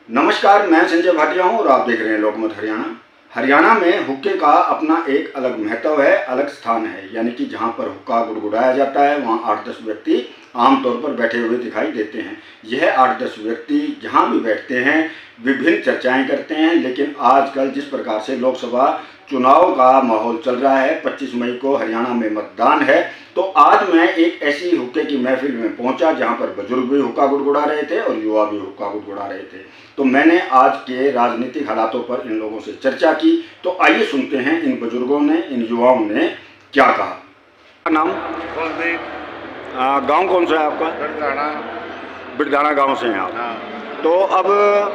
नमस्कार, मैं संजय भाटिया हूं और आप देख रहे हैं लोकमत हरियाणा। हरियाणा में हुक्के का अपना एक अलग महत्व है, अलग स्थान है। यानी कि जहां पर हुक्का गुड़गुड़ाया जाता है वहां 8-10 व्यक्ति आमतौर पर बैठे हुए दिखाई देते हैं। यह 8-10 व्यक्ति जहां भी बैठते हैं विभिन्न चर्चाएं करते हैं। लेकिन आजकल जिस प्रकार से लोकसभा चुनाव का माहौल चल रहा है, 25 मई को हरियाणा में मतदान है, तो आज मैं एक ऐसी हुक्के की महफिल में पहुंचा जहां पर बुजुर्ग भी हुक्का गुड़गुड़ा रहे थे और युवा भी हुक्का गुड़गुड़ा रहे थे। तो मैंने आज के राजनीतिक हालातों पर इन लोगों से चर्चा की। तो आइए सुनते हैं इन बुजुर्गों ने, इन युवाओं ने क्या कहा। नाम? गांव कौन सा है आपका? बिरदाना गांव से हैं आप। हाँ। तो अब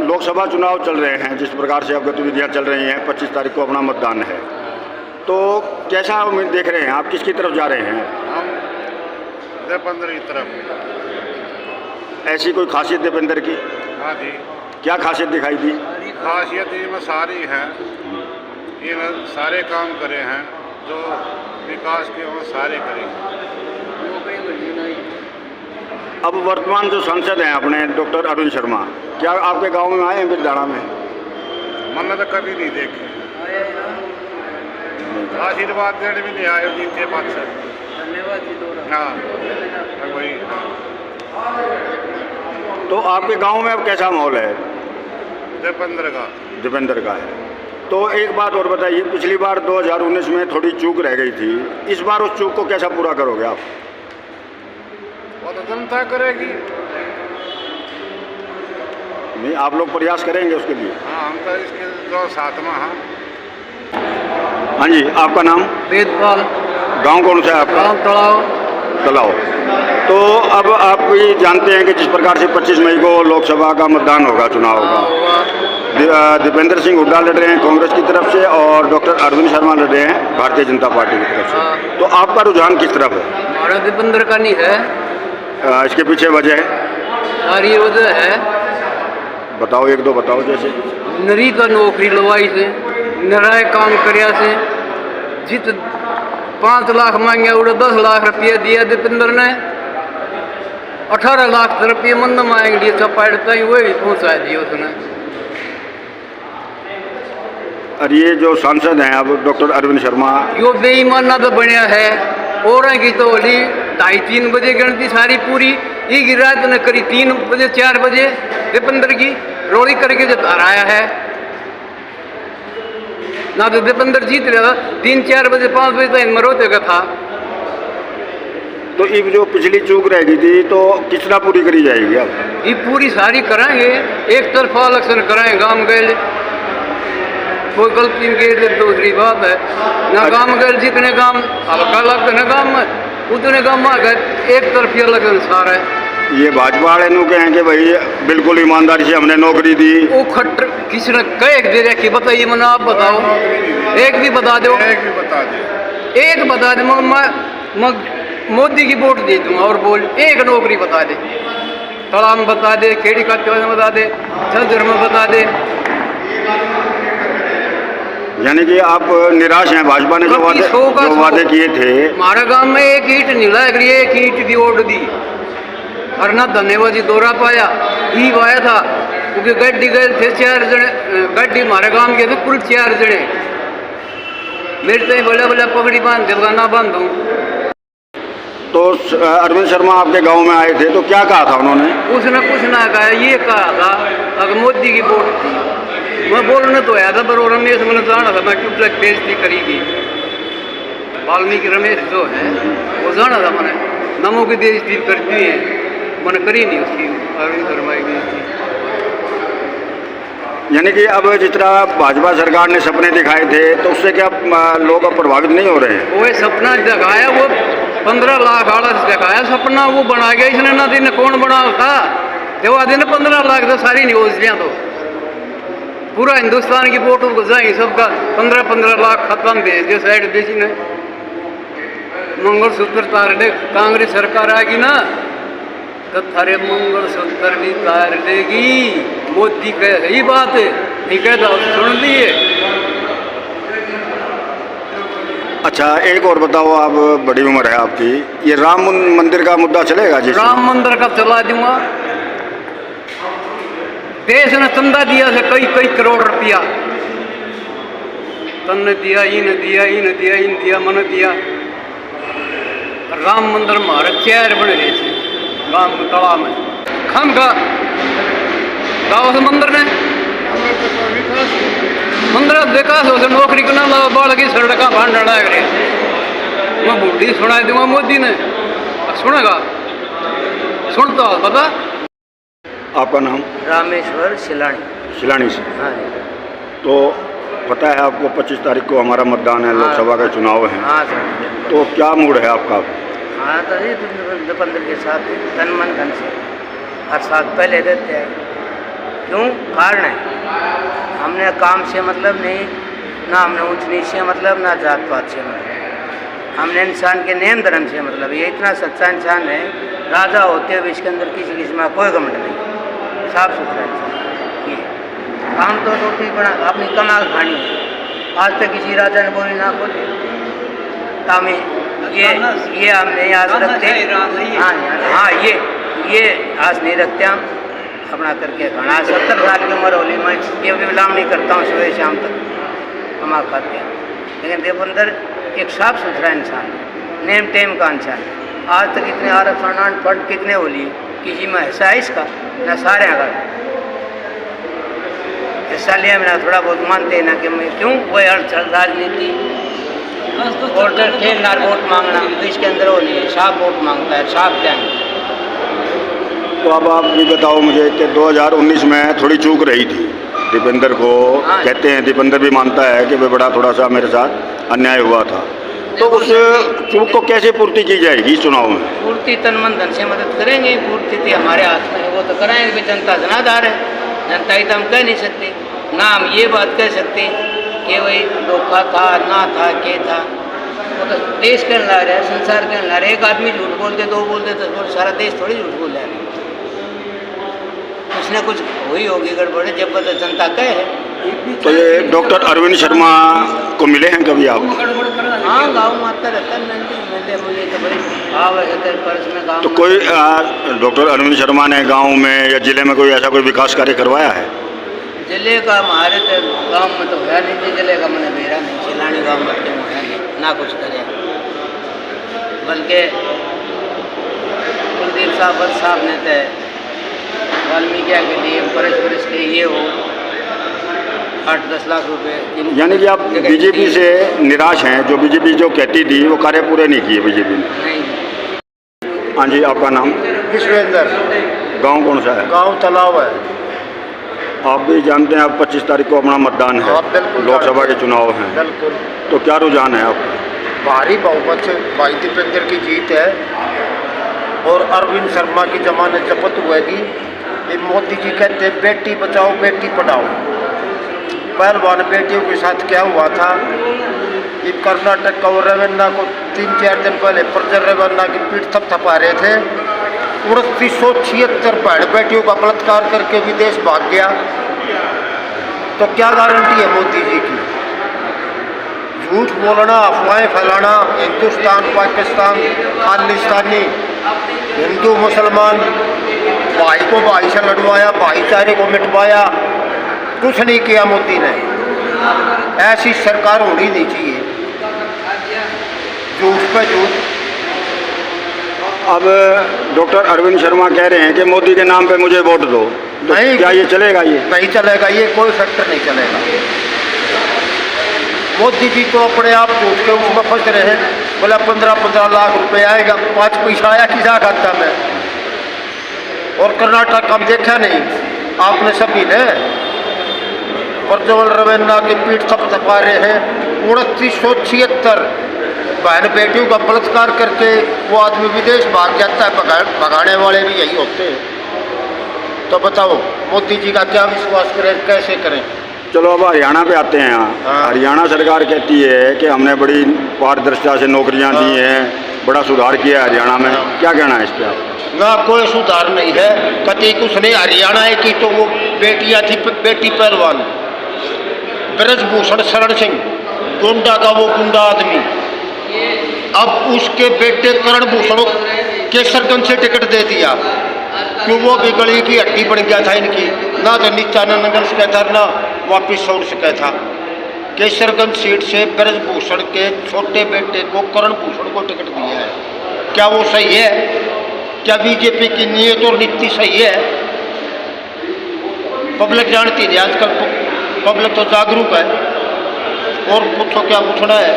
लोकसभा चुनाव चल रहे हैं, जिस प्रकार से अब गतिविधियां चल रही हैं, 25 तारीख को अपना मतदान है, तो कैसा उम्मीद देख रहे हैं आप? किसकी तरफ जा रहे हैं? हम दीपेंद्र की तरफ। ऐसी कोई खासियत दीपेंद्र की? हाँ जी। क्या खासियत दिखाई दी? खासियत इनमें सारी है, ये सारे काम करे हैं जो विकास के वो सारे करे। अब वर्तमान जो सांसद हैं अपने डॉक्टर अरुण शर्मा, क्या आपके गांव में आए हैं बिरदाना में? मैंने तो कभी नहीं देखे, आशीर्वाद देने भी नहीं आए जिनके पास से। हाँ वही। तो आपके गांव में अब कैसा माहौल है? दीपेंद्र का है। तो एक बात और बताइए, पिछली बार 2019 में थोड़ी चूक रह गई थी, इस बार उस चूक को कैसा पूरा करोगे आप? वो तो जनता करेगी। नहीं, आप लोग प्रयास करेंगे उसके लिए? हाँ, हम तो इसके जो साथ में हैं। हाँ जी, आपका नाम? वेदपाल। गांव कौन सा है आपका? तलाव। तो अब आप भी जानते हैं कि जिस प्रकार से 25 मई को लोकसभा का मतदान होगा, चुनाव होगा, दीपेंद्र सिंह हुड्डा लड़ रहे हैं कांग्रेस की तरफ से और डॉक्टर अरविंद शर्मा लड़ रहे हैं भारतीय जनता पार्टी की तरफ से। तो आपका रुझान किस तरफ है? हमारा दीपेंद्र का नहीं है। इसके पीछे वजह है? सारी वजह है। बताओ, एक दो बताओ। जैसे नरी का नौकरी लवाई से, नराय काम करया से, जित 5 लाख मांगे उड़े 10 लाख रुपया दिया दीपेंद्र ने। 18 लाख रुपये मन मांगे चपाड़ता ही वही पहुँचा दिया उसने। और ये जो सांसद हैं अब डॉक्टर अरविंद शर्मा, यो बेईमाना तो बनया है। और की तो होली 2:30-3 बजे गिनती सारी पूरी, ये रात ने करी 3 बजे 4 बजे दीपेंद्र की रोड़ी करके जब हराया है ना। तो दीपेंद्र जीत रहा था 3-4 बजे 5 बजे तक मरोते का था। तो ये जो पिछली चूक रह गई थी तो किस तरह पूरी करी जाएगी अब? ये पूरी सारी कराएंगे, एक तरफा इलेक्शन कराएंगे। गाँव गए कोई गलती के दूसरी बात है ना। गाँव गए जितने काम हल्का लगते न गाँव में उतने गाँव में गए एक तरफी इलेक्शन सारा है। ये भाजपा वाले नु कहें कि भाई बिल्कुल ईमानदारी से हमने नौकरी दी। वो खट्टर किसी ने कई दे रखी, बताइए मैंने, आप बताओ। एक भी बता दो। एक बता दे, मैं मोदी की वोट दे दूंगा। और बोल, एक नौकरी बता दे, तलाम बता दे, खेड़ी का बता दे, झज्जर में बता दे। यानी कि आप निराश हैं भाजपा ने जो वादे किए थे? हमारे गांव में एक ईंट नहीं लग रही, एक ईंट भी ओढ़ दी और ना धन्यवाद जी दौरा पाया ही आया था। क्योंकि गड्डी गए थे 4 जने, गड्डी हमारे गांव के थे कुल 4 जने। मेरे तो बड़ा बड़ा पगड़ी बांध जब ना बांधूं। तो अरविंद शर्मा आपके गांव में आए थे तो क्या कहा था उन्होंने? उसने कुछ ना कहा, ये कहा था अगर मोदी की वोट थी। मैं बोलने तो आया था पर रमेश मैंने जाना था, मैं क्यों तक बेइज्जती करेगी। वाल्मीकि रमेश जो है वो जाना था, मैंने नमो की बेइज्जती कर दी है, मैंने करी नहीं उसकी अरविंद शर्मा की बेइज्जती। यानी कि अब जिस तरह भाजपा सरकार ने सपने दिखाए थे तो उससे क्या लोग अब प्रभावित नहीं हो रहे हैं? वो सपना दिखाया, वो 15 लाख वाला दिखाया सपना, वो बना गया इसने ना। दिन कौन बना था जो दिन 15 लाख तो सारी न्यूज़ियाँ तो पूरा हिंदुस्तान की फोटो को जाए सबका 15-15 लाख खत्म भेज दिए साइड बेची ने। मंगलसूत्र तार दे, कांग्रेस सरकार आएगी ना तो थारे मंगलसूत्र भी तार देगी। मोदी का यही बात है, ठीक है, तो सुन लिए। अच्छा, एक और बताओ, आप बड़ी उम्र है आपकी, ये राम मंदिर का मुद्दा चलेगा? जी, राम मंदिर का चला दूंगा। देश ने चंदा दिया से कई कई करोड़ रुपया, तन दिया, इन दिया, इन दिया, इन दिया, मन दिया। राम मंदिर मारे चेयर बन रहे थे गांव में तालाब में खाम का गाँव से मंदिर ने मंदिर विकास हो नौकरी करना लगा बाल की सड़क भांड रहे मैं बूढ़ी सुना दूंगा मोदी ने सुनेगा सुनता पता। आपका नाम? रामेश्वर शिलानी। शिलानी से। हाँ जी। तो पता है आपको 25 तारीख को हमारा मतदान है, लोकसभा का चुनाव है। हाँ सर। तो क्या मूड है आपका? हाँ तो ये दीपंदर के साथ तन मन धन से हर साल पहले देते हैं। क्यों? कारण है हमने काम से मतलब नहीं, ना हमने ऊंच नीच से मतलब, ना जात पात से मतलब, हमने इंसान के नियम धर्म से मतलब। ये इतना सच्चा इंसान है, राजा होते हुए इसके अंदर किसी किस्म का कोई घमंड नहीं, साफ सुथरा इंसान। ये काम तो रोटी बना अपनी कमाल खानी है। आज तक किसी राजा ने बोली ना बोली तामी ये हमने आज रखते। हाँ हाँ ये आज नहीं रखते हम अपना करके खाना। 70 साल की उम्र होली मैं ये भी विलाम नहीं करता हूँ, सुबह शाम तक कमा खाते हैं। लेकिन देवबंदर एक साफ सुथरा इंसान है, नेम टेम का इंसान है। आज तक इतने आरक्षण फंड कितने हो लिए, किसी में हिस्सा है इसका ना सारे का हिस्सा लिया। मेरा थोड़ा बहुत मानते हैं ना कि मैं क्यों वही हर राजनीति वोटर खेलना वोट मांगना तो इसके अंदर वो नहीं है। साफ वोट मांगता है, साफ जाएंगे। तो अब आप भी बताओ मुझे कि 2019 में थोड़ी चूक रही थी दीपेंद्र को। हाँ। कहते हैं दीपेंद्र भी मानता है कि वे बड़ा थोड़ा सा मेरे साथ अन्याय हुआ था, तो उस चूक को कैसे पूर्ति की जाएगी चुनाव में? पूर्ति तन मन धन से मदद करेंगे। पूर्ति थी हमारे हाथ में, वो तो कराएंगे भी। जनता जनाधार है, जनता ही तो हम कह नहीं सकते ना। हम ये बात कह सकते कि वही धोखा था ना था के था, वो तो देश कहने ला रहा है, संसार कहने ला रहा है। एक आदमी झूठ बोलते, दो बोलते तो सारा देश थोड़ी झूठ बोल रहा है। कुछ ना कुछ हुई होगी गड़बड़, जब पता जनता कहे है। तो ये डॉक्टर अरविंद शर्मा को मिले हैं कभी आप? हाँ गाँव में आता रहता है, मिले मुझे तो बड़ी भाव है पर्स में गाँव। तो कोई डॉक्टर अरविंद शर्मा ने गांव में या जिले में कोई ऐसा कोई विकास कार्य करवाया है? जिले का हमारे तो गांव में तो है नहीं, जिले का मैंने मेरा नहीं। शिलानी गाँव में क्यों है नहीं, ना कुछ करे। बल्कि कुलदीप साहब ने तो वाल्मीकि के लिए परस के ये हो 8-10 लाख रुपए। यानी कि आप बीजेपी से निराश हैं? जो बीजेपी जो कहती थी वो कार्य पूरे नहीं किए बीजेपी ने? नहीं। हाँ जी, आपका नाम? विश्वेंद्र। गांव कौन सा है? गांव तालाब है। आप भी जानते हैं अब 25 तारीख को अपना मतदान है, लोकसभा के चुनाव हैं। बिल्कुल। तो क्या रुझान है आपका? भारी बहुमत से भाई दीपेंद्र की जीत है और अरविंद शर्मा की जमानत जब्त हुएगी। ये मोदी जी कहते हैं बेटी बचाओ बेटी पढ़ाओ। पहलवान बेटियों के साथ क्या हुआ था? ये कर्नाटक का और रवन्ना को 3-4 दिन पहले प्रज्वल रवन्ना की पीठ थपथपा रहे थे। 2976 बहन बेटियों का बलात्कार करके विदेश भाग गया। तो क्या गारंटी है मोदी जी की? झूठ बोलना, अफवाहें फैलाना, हिंदुस्तान पाकिस्तान खालिस्तानी, हिंदू मुसलमान, भाई को भाई से लड़वाया, भाईचारे को मिटवाया, कुछ नहीं किया मोदी ने। ऐसी सरकार होनी नहीं चाहिए। झूठ पे झूठ। अब डॉक्टर अरविंद शर्मा कह रहे हैं कि मोदी के नाम पे मुझे वोट दो, तो नहीं, क्या ये चलेगा? ये नहीं चलेगा, ये कोई फैक्टर नहीं चलेगा। मोदी जी तो अपने आप झूठ के उसमें फंस रहे हैं। बोला 15-15 लाख रुपए आएगा, 5 पैसा आया किसा खाता में। और कर्नाटक हम देखा नहीं आपने सभी ने, प्रज्वल रवन्ना की पीठ थपथपा रहे हैं। 2976 बहन बेटियों का बलात्कार करके वो आदमी विदेश भाग जाता है। भगाने वाले भी यही होते हैं। तो बताओ मोदी जी का क्या विश्वास करें, कैसे करें? चलो अब हरियाणा पे आते हैं। हाँ। हरियाणा सरकार कहती है कि हमने बड़ी पारदर्शिता से नौकरियां दी हैं, बड़ा सुधार किया है हरियाणा में। क्या कहना है इस पर आप? ना कोई सुधार नहीं है, कति कुछ नहीं। हरियाणा की तो वो बेटियां थी, बेटी पहलवान ब्रजभूषण शरण सिंह, गोंडा का वो गुंडा आदमी, अब उसके बेटे करण भूषण केसरगंज से टिकट दे दिया। कि वो भी गली की हड्डी बन गया था इनकी, ना तो नीचा न निकल सका था ना वापिस छोड़ सका था। केसरगंज सीट से ब्रजभूषण के छोटे बेटे को करण भूषण को टिकट दिया है। क्या वो सही है? क्या बीजेपी की नीयत और नीति सही है? पब्लिक जानती है, आजकल पब्लिक तो जागरूक है। और पूछो क्या पूछना है।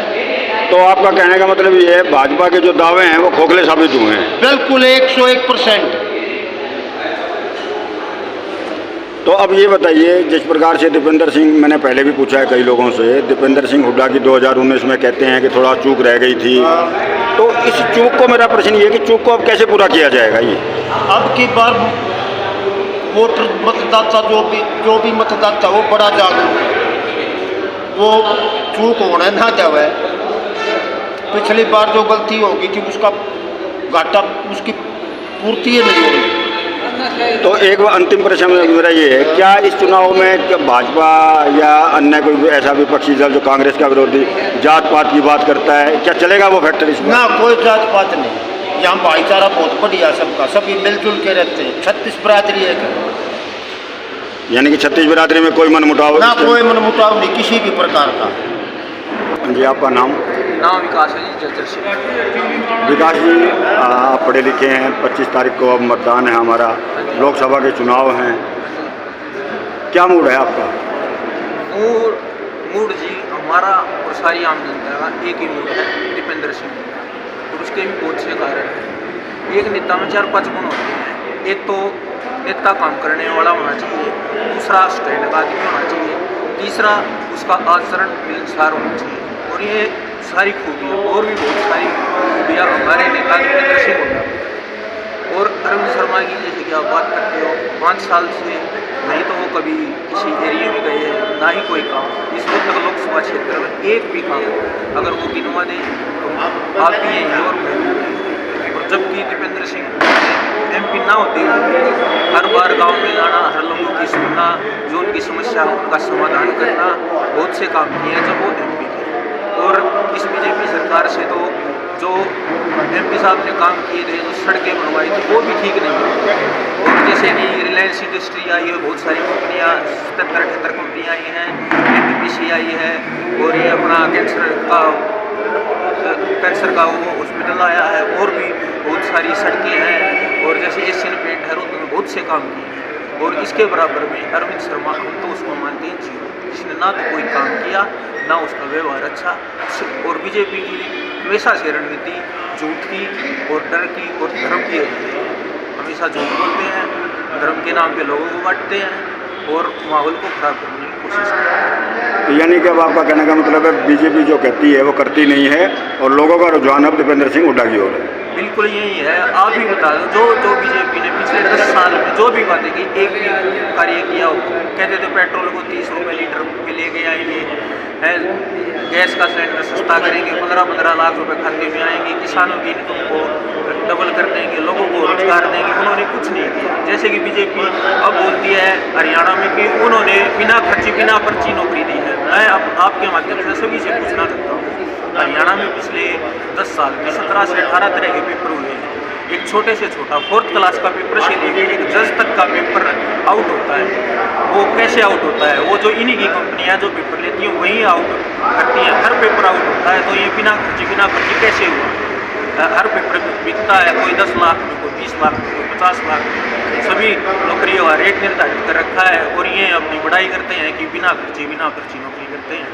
तो आपका कहने का मतलब ये है भाजपा के जो दावे हैं वो खोखले साबित हुए हैं? बिल्कुल 101%। तो अब ये बताइए, जिस प्रकार से दीपेंद्र सिंह, मैंने पहले भी पूछा है कई लोगों से, दीपेंद्र सिंह हुड्डा की 2019 में कहते हैं कि थोड़ा चूक रह गई थी, तो इस चूक को, मेरा प्रश्न ये कि चूक को अब कैसे पूरा किया जाएगा? ये अब की बार वोटर मतदाता जो भी मतदाता वो बड़ा जागरूक, वो चूक होना ना जावे। पिछली बार जो गलती होगी कि उसका घाटा, उसकी पूर्ति ही नहीं होगी। तो एक अंतिम प्रश्न मेरा ये है, क्या इस चुनाव में क्या भाजपा या अन्य कोई ऐसा विपक्षी दल जो कांग्रेस का विरोधी जात पात की बात करता है, क्या चलेगा वो फैक्टर इसमें? ना, कोई जात पात नहीं। यहाँ भाईचारा बहुत बढ़िया सबका, सभी मिलजुल के रहते हैं। 36 बिरादरी है, यानी कि 36 बिरादरी में कोई मनमुटाव ना, कोई मनमुटाव नहीं किसी भी प्रकार का। जी, आपका नाम? विकास है जी, जज्जर से। विकास जी, आप पढ़े लिखे हैं, 25 तारीख को अब मतदान है हमारा, लोकसभा के चुनाव हैं, क्या मूड है आपका? मूड जी हमारा और सारी आम जनता का एक ही मूड है, दीपेंद्र सिंह, और उसके भी बहुत से कारण हैं। एक नेता में 4-5 गुण होते हैं। एक तो नेता काम करने वाला होना चाहिए, दूसरा स्टैंड का आदमी होना चाहिए, तीसरा उसका आचरण मिलनसार होना चाहिए। और ये सारी खूबियाँ और भी बहुत सारी खूबियाँ हमारे नेता दीपेंद्र सिंह होगा। और अरविंद शर्मा की जैसे कि आप बात करते हो, 5 साल से नहीं तो वो कभी किसी एरिया में गए हैं, ना ही कोई काम इस वक्त तक लोकसभा क्षेत्र में एक भी काम अगर वो गिनवा दें तो आप भी हैं और मैं भी। और जबकि दीपेंद्र सिंह MP ना होते हुए हर बार गांव में जाना, हर लोगों की सुनना, जो उनकी समस्या है उनका समाधान करना, बहुत से काम किए हैं जब वो MP थे। और इस बीजेपी सरकार से तो जो MP साहब ने काम किए थे, जो सड़कें बनवाई थी, वो भी ठीक नहीं है। और जैसे कि रिलायंस इंडस्ट्री आई है, बहुत सारी कंपनियाँ, 77-78 कंपनियाँ आई हैं, NTPC आई है, और ये अपना कैंसर का वो हॉस्पिटल आया है, और भी बहुत सारी सड़कें हैं, और जैसे एशियन पेंट है, उन्होंने बहुत से काम किए हैं। और इसके बराबर में अरविंद शर्मा, हम तो उसको मानते हैं जीरो, जिसने ना तो कोई काम किया, ना उसका व्यवहार अच्छा। और बीजेपी की हमेशा से रणनीति झूठ की और डर की और धर्म की रही है। हमेशा झूठ बोलते हैं, धर्म के नाम पे लोगों को बांटते हैं और माहौल को खराब करने की कोशिश करते हैं। यानी कि अब आपका कहने का मतलब है बीजेपी जो कहती है वो करती नहीं है और लोगों का रुझान अब दीपेंद्र सिंह हुड्डा की ओर है? बिल्कुल यही है। आप ही बता दो, जो बीजेपी ने पिछले 10 साल में जो भी बातें की, एक भी कार्य किया हो। कहते थे पेट्रोल को 30 रुपये लीटर पे लेके आएंगे, है गैस का सिलेंडर सस्ता करेंगे, 15-15 लाख रुपए खाते में आएंगे, किसानों की इनकम को डबल कर देंगे, लोगों को रोजगार देंगे। उन्होंने कुछ नहीं किया। जैसे कि बीजेपी अब बोलती है हरियाणा में कि उन्होंने बिना खर्ची बिना पर्ची नौकरी दी है। मैं अब आपके माध्यम से सभी से पूछना चाहता हूँ, हरियाणा में पिछले 10 साल में 17 से 18 तरह के पेपर हुए हैं। एक छोटे से छोटा 4th क्लास का पेपर से लेकर एक जज तक का पेपर आउट होता है। वो कैसे आउट होता है? वो जो इन्हीं की कंपनियां जो पेपर लेती हैं वही आउट करती हैं। हर पेपर आउट होता है, तो ये बिना खर्ची बिना पर्ची कैसे हुआ? हर पेपर बिकता है, कोई 10 लाख में, कोई 20 लाख में, कोई 50 लाख में। सभी नौकरियों का रेट निर्धारित कर रखा है और ये अपनी बड़ाई करते हैं कि बिना खर्ची बिना पर्ची नौकरी करते हैं।